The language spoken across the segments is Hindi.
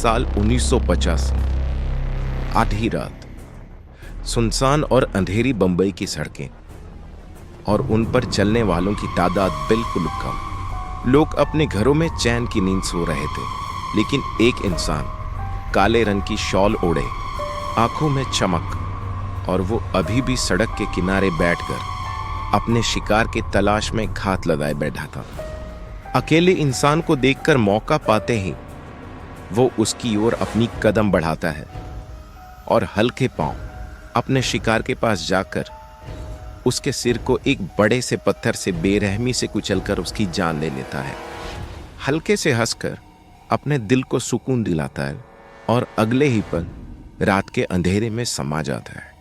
साल 1985, आधी रात, सुनसान और अंधेरी बंबई की सड़कें और उन पर चलने वालों की तादाद बिल्कुल कम। लोग अपने घरों में चैन की नींद सो रहे थे, लेकिन एक इंसान काले रंग की शॉल ओढ़े, आंखों में चमक, और वो अभी भी सड़क के किनारे बैठकर अपने शिकार की तलाश में घात लगाए बैठा था। अकेले इंसान को देखकर मौका पाते ही वो उसकी ओर अपनी कदम बढ़ाता है और हल्के पांव अपने शिकार के पास जाकर उसके सिर को एक बड़े से पत्थर से बेरहमी से कुचलकर उसकी जान ले लेता है। हल्के से हंसकर अपने दिल को सुकून दिलाता है और अगले ही पल रात के अंधेरे में समा जाता है।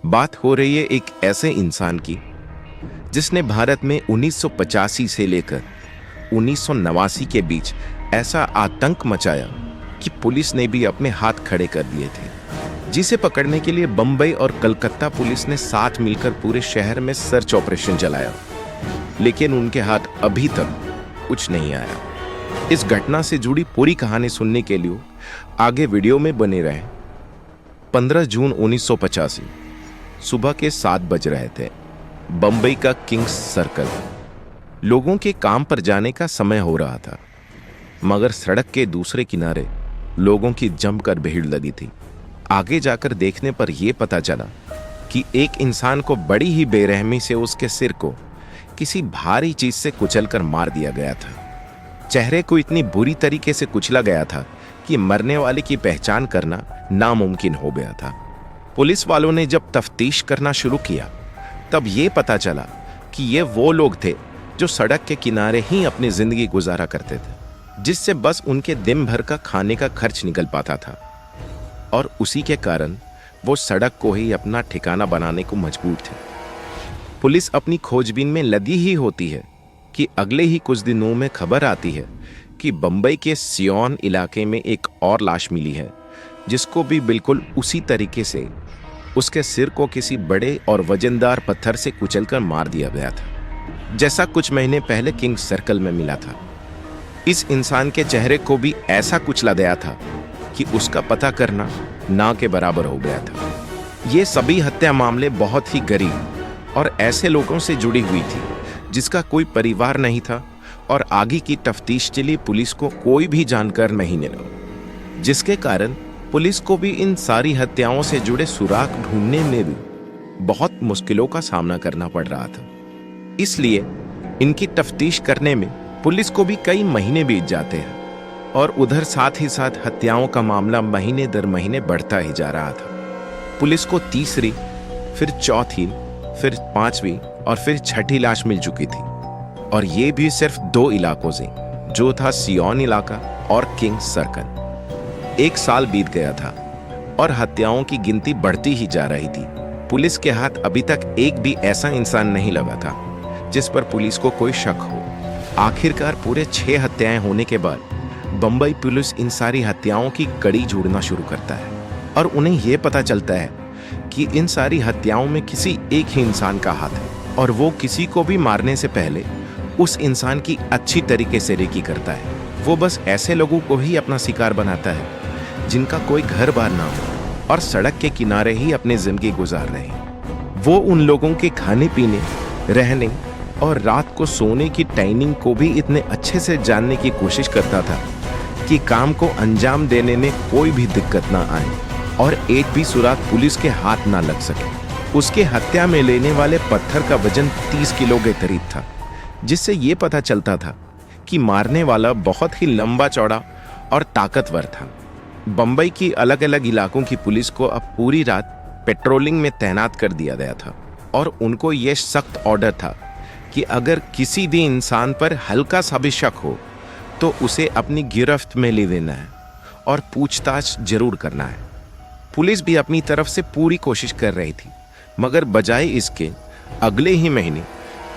बात हो रही है एक ऐसे इंसान की जिसने भारत में 1985 से लेकर 1989 के बीच ऐसा आतंक मचाया कि पुलिस ने भी अपने हाथ खड़े कर दिए थे, जिसे पकड़ने के लिए बंबई और कलकत्ता पुलिस ने साथ मिलकर पूरे शहर में सर्च ऑपरेशन चलाया, लेकिन उनके हाथ अभी तक कुछ नहीं आया। इस घटना से जुड़ी पूरी कहानी सुनने के लिए आगे वीडियो में बने रहें। 15 जून 1985 सुबह के 7 बज रहे थे। बंबई का किंग्स सर्कल, लोगों के काम पर जाने का समय हो रहा था, मगर सड़क के दूसरे किनारे लोगों की जमकर भीड़ लगी थी। आगे जाकर देखने पर यह पता चला कि एक इंसान को बड़ी ही बेरहमी से उसके सिर को किसी भारी चीज से कुचलकर मार दिया गया था। चेहरे को इतनी बुरी तरीके से कुचला गया था कि मरने वाले की पहचान करना नामुमकिन हो गया था। पुलिस वालों ने जब तफ्तीश करना शुरू किया तब यह पता चला कि ये वो लोग थे जो सड़क के किनारे ही अपनी जिंदगी गुजारा करते थे, जिससे बस उनके दिन भर का खाने का खर्च निकल पाता था, और उसी के कारण वो सड़क को ही अपना ठिकाना बनाने को मजबूर थे। पुलिस अपनी खोजबीन में लगी ही होती है कि अगले ही कुछ दिनों में खबर आती है कि बंबई के सियोन इलाके में एक और लाश मिली है, जिसको भी बिल्कुल उसी तरीके से उसके सिर को किसी बड़े और वजनदार पत्थर से कुचलकर मार दिया गया था, जैसा कुछ महीने पहले किंग्स सर्कल में मिला था। इस इंसान के चेहरे को भी ऐसा कुचला गया था कि उसका पता करना ना के बराबर हो गया था। ये सभी हत्या मामले बहुत ही गरीब और ऐसे लोगों से जुड़ी हुई थी जिसका कोई परिवार नहीं था, और आगे की तफ्तीश के लिए पुलिस को कोई भी जानकार नहीं मिला, जिसके कारण पुलिस को भी इन सारी हत्याओं से जुड़े सुराग ढूंढने में भी बहुत मुश्किलों का सामना करना पड़ रहा था। इसलिए इनकी तफ्तीश करने में पुलिस को भी कई महीने बीत जाते हैं, और उधर साथ ही साथ हत्याओं का मामला महीने दर महीने बढ़ता ही जा रहा था। पुलिस को तीसरी, फिर चौथी, फिर 5वीं और फिर 6ठी लाश मिल चुकी थी, और ये भी सिर्फ 2 इलाकों से, जो था सियोन इलाका और किंग्स सर्कल। 1 साल बीत गया था और हत्याओं की गिनती बढ़ती ही जा रही थी। पुलिस के हाथ अभी तक एक भी ऐसा इंसान नहीं लगा था जिस पर पुलिस को कोई शक हो। आखिरकार पूरे 6 हत्याएं होने के बाद बंबई पुलिस इन सारी हत्याओं की कड़ी जोड़ना शुरू करता है, और उन्हें यह पता चलता है कि इन सारी हत्याओं में किसी एक ही इंसान का हाथ है, और वो किसी को भी मारने से पहले उस इंसान की अच्छी तरीके से रेकी करता है। वो बस ऐसे लोगों को ही अपना शिकार बनाता है जिनका कोई घर बार ना हो और सड़क के किनारे ही अपनी जिंदगी गुजार रहे हैं। वो उन लोगों के खाने पीने, रहने और रात को सोने की टाइमिंग को भी इतने अच्छे से जानने की कोशिश करता था कि काम को अंजाम देने में कोई भी दिक्कत ना आए और एक भी सुराग पुलिस के हाथ ना लग सके। उसके हत्या में लेने वाले पत्थर का वजन 30 किलो के करीब था, जिससे ये पता चलता था कि मारने वाला बहुत ही लंबा चौड़ा और ताकतवर था। बंबई की अलग अलग इलाकों की पुलिस को अब पूरी रात पेट्रोलिंग में तैनात कर दिया गया था, और उनको यह सख्त ऑर्डर था कि अगर किसी भी इंसान पर हल्का सा भी शक हो तो उसे अपनी गिरफ्त में ले लेना है और पूछताछ जरूर करना है। पुलिस भी अपनी तरफ से पूरी कोशिश कर रही थी, मगर बजाय इसके अगले ही महीने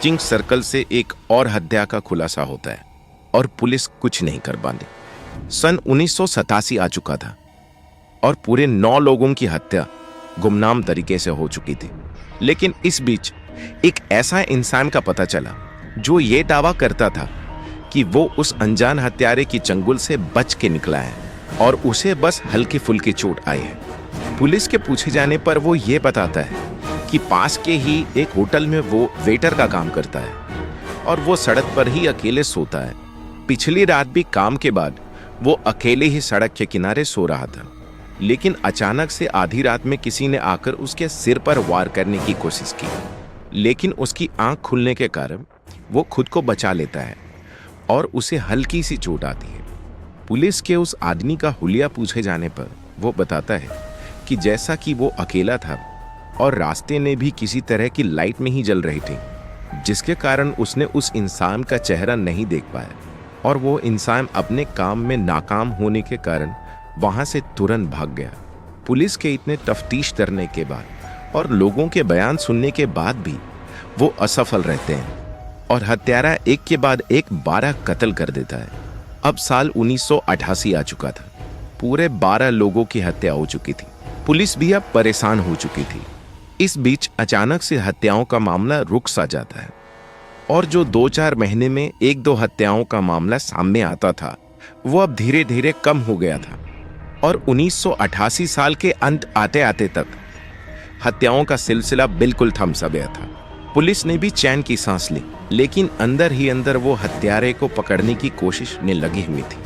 किंग्स सर्कल से एक और हत्या का खुलासा होता है, और पुलिस कुछ नहीं कर पाती। सन 1987 आ चुका था और पूरे 9 लोगों की हत्या गुमनाम तरीके से हो चुकी थी, लेकिन इस बीच एक ऐसा इंसान का पता चला जो ये दावा करता था कि वो उस अनजान हत्यारे की चंगुल से बच के निकला है। और उसे बस हल्की फुल्की चोट आई है। पुलिस के पूछे जाने पर वो ये बताता है कि पास के ही एक होटल में वो वेटर का काम करता है और वो सड़क पर ही अकेले सोता है। पिछली रात भी काम के बाद वो अकेले ही सड़क के किनारे सो रहा था, लेकिन अचानक से आधी रात में किसी ने आकर उसके सिर पर वार करने की कोशिश की, लेकिन उसकी आंख खुलने के कारण वो खुद को बचा लेता है और उसे हल्की सी चोट आती है। पुलिस के उस आदमी का हुलिया पूछे जाने पर वो बताता है कि जैसा कि वो अकेला था और रास्ते में भी किसी तरह की लाइट नहीं जल रही थी, जिसके कारण उसने उस इंसान का चेहरा नहीं देख पाया और वो इंसान अपने काम में नाकाम होने के कारण वहां से तुरंत भाग गया। पुलिस के इतने तफ्तीश करने के बाद और लोगों के बयान सुनने के बाद भी वो असफल रहते हैं और हत्यारा एक के बाद एक 12 कत्ल कर देता है। अब साल 1988 आ चुका था। पूरे 12 लोगों की हत्या हो चुकी थी। पुलिस भी अब परेशान हो चुकी थी। इस बीच अचानक से हत्याओं का मामला रुक सा जाता है और जो 2-4 महीने में 1-2 हत्याओं का मामला सामने आता था, वो अब धीरे धीरे कम हो गया था और 1988 साल के अंत आते आते तक हत्याओं का सिलसिला बिल्कुल थम सा गया था। पुलिस ने भी चैन की सांस ली, लेकिन अंदर ही अंदर वो हत्यारे को पकड़ने की कोशिश में लगी हुई थी।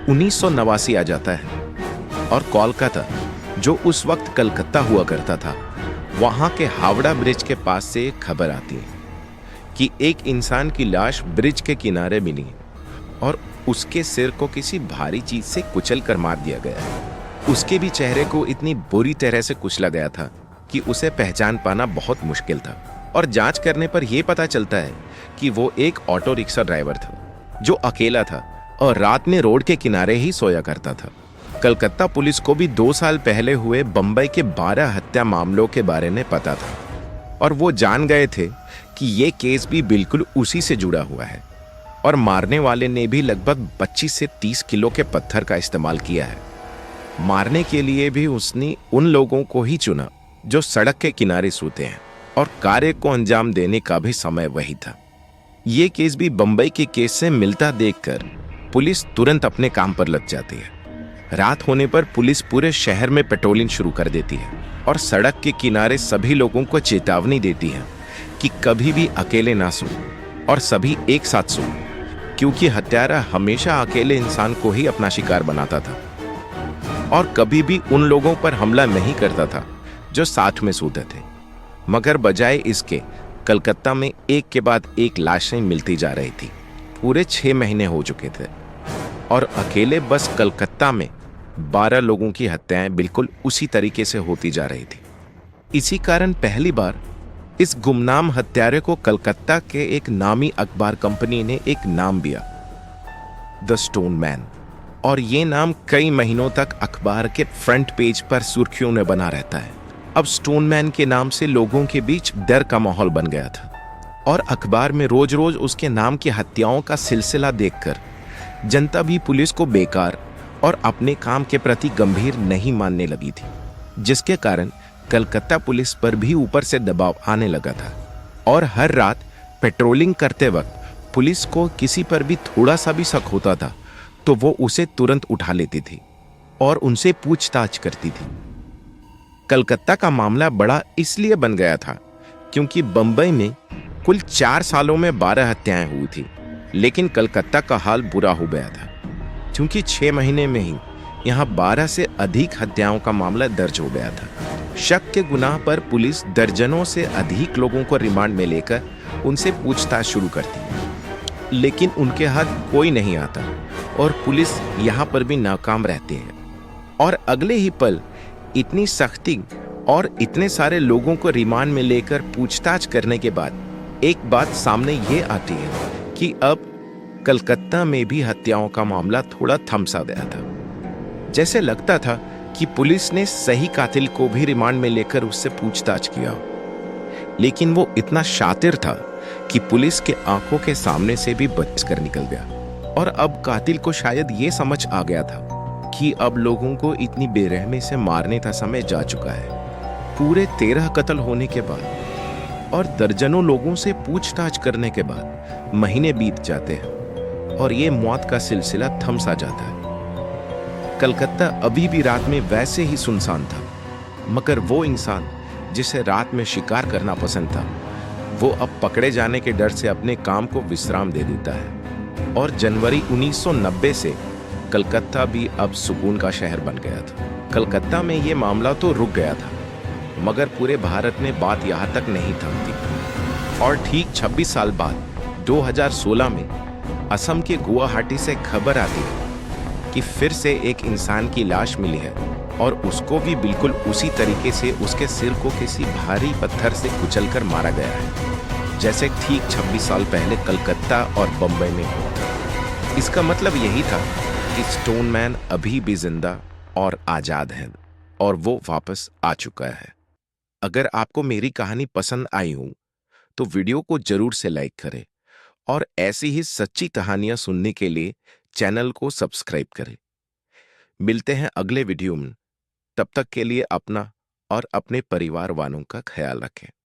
1989 आ जाता है और कोलकाता, जो उस वक्त कलकत्ता हुआ करता था, वहां के हावड़ा ब्रिज के पास से एक खबर आती है कि एक इंसान की लाश ब्रिज के किनारे मिली है और उसके सिर को किसी भारी चीज से कुचल कर मार दिया गया है। उसके भी चेहरे को इतनी बुरी तरह से कुचला गया था कि उसे पहचान पाना बहुत मुश्किल था और जांच करने पर यह पता चलता है कि वो एक ऑटो रिक्शा ड्राइवर था जो अकेला था और रात में रोड के किनारे ही सोया करता था। कलकत्ता पुलिस को भी 2 साल पहले हुए बंबई के 12 हत्या मामलों के बारे में पता था और वो जान गए थे कि ये केस भी बिल्कुल उसी से जुड़ा हुआ है और मारने वाले ने भी लगभग 25 से 30 किलो के पत्थर का इस्तेमाल किया है। मारने के लिए भी उसने उन लोगों को ही चुना जो सड़क के किनारे सोते हैं और कार्य को अंजाम देने का भी समय वही था। ये केस भी बंबई के केस से मिलता देखकर पुलिस तुरंत अपने काम पर लग जाती है। रात होने पर पुलिस पूरे शहर में पेट्रोलिंग शुरू कर देती है और सड़क के किनारे सभी लोगों को चेतावनी देती है कि कभी भी अकेले ना सो और सभी एक साथ सो, क्योंकि हत्यारा हमेशा अकेले इंसान को ही अपना शिकार बनाता था और कभी भी उन लोगों पर हमला नहीं करता था जो साथ में सोते थे। मगर बजाय इसके कलकत्ता में एक के बाद एक लाशें मिलती जा रही थी। पूरे 6 महीने हो चुके थे और अकेले बस कलकत्ता में 12 लोगों की हत्याएं बिल्कुल उसी तरीके से होती जा रही थी। इसी कारण पहली बार इस गुमनाम हत्यारे को कलकत्ता के एक नामी अखबार कंपनी ने एक नाम दिया, द स्टोन मैन, और ये नाम कई महीनों तक अखबार के फ्रंट पेज पर सुर्खियों में बना रहता है। अब स्टोन मैन के नाम से लोगों के बीच डर का माहौल बन गया था और अखबार में रोज रोज उसके नाम की हत्याओं का सिलसिला देखकर जनता भी पुलिस को बेकार और अपने काम के प्रति गंभीर नहीं मानने लगी थी, जिसके कारण कलकत्ता पुलिस पर भी ऊपर से दबाव आने लगा था और हर रात पेट्रोलिंग करते वक्त पुलिस को किसी पर भी थोड़ा सा भी शक होता था तो वो उसे तुरंत उठा लेती थी और उनसे पूछताछ करती थी। कलकत्ता का मामला बड़ा इसलिए बन गया था क्योंकि बंबई में कुल 4 सालों में 12 हत्याएं हुई थी, लेकिन कलकत्ता का हाल बुरा हो गया था क्योंकि 6 महीने में ही यहाँ 12 से अधिक हत्याओं का मामला दर्ज हो गया था। शक के गुनाह पर पुलिस दर्जनों से अधिक लोगों को रिमांड में लेकर उनसे पूछताछ शुरू करती है, लेकिन उनके हाथ कोई नहीं आता और पुलिस यहाँ पर भी नाकाम रहती है। और अगले ही पल इतनी सख्ती और इतने सारे लोगों को रिमांड में लेकर पूछताछ करने के बाद एक बात सामने ये आती है कि अब कलकत्ता में भी हत्याओं का मामला थोड़ा थम सा गया था। जैसे लगता था कि पुलिस ने सही कातिल को भी रिमांड में लेकर उससे पूछताछ किया, लेकिन वो इतना शातिर था कि पुलिस के आंखों के सामने से भी बच कर निकल गया और अब कातिल को शायद ये समझ आ गया था कि अब लोगों को इतनी बेरहमी से मारने का समय जा चुका है। पूरे 13 कत्ल होने के बाद और दर्जनों लोगों से पूछताछ करने के बाद महीने बीत जाते हैं और ये मौत का सिलसिला थम सा जाता है। कलकत्ता अभी भी रात में वैसे ही सुनसान था, मगर वो इंसान जिसे रात में शिकार करना पसंद था, वो अब पकड़े जाने के डर से अपने काम को विश्राम दे देता है। और जनवरी 1990 से कलकत्ता भी अब सुकून का शहर बन गया था। कलकत्ता में ये मामला तो रुक गया था, मगर पूरे भारत में बात यहाँ तक नहीं थमती। और ठीक 26 साल बाद 2016 में असम के गुवाहाटी से खबर आती है कि फिर से एक इंसान की लाश मिली है, और उसको भी बिल्कुल उसी तरीके से उसके सिर को किसी भारी पत्थर से कुचलकर मारा गया है, जैसे ठीक 26 साल पहले कलकत्ता और बंबई में हुआ था। इसका मतलब यही था कि स्टोनमैन अभी भी जिंदा और आजाद है, और वो वापस आ चुका है। अगर आपको मेरी कहानी पसंद आई हो तो वीडियो को जरूर से लाइक करें, और ऐसी ही सच्ची कहानियां सुनने के लिए चैनल को सब्सक्राइब करें। मिलते हैं अगले वीडियो में। तब तक के लिए अपना और अपने परिवार वालों का ख्याल रखें।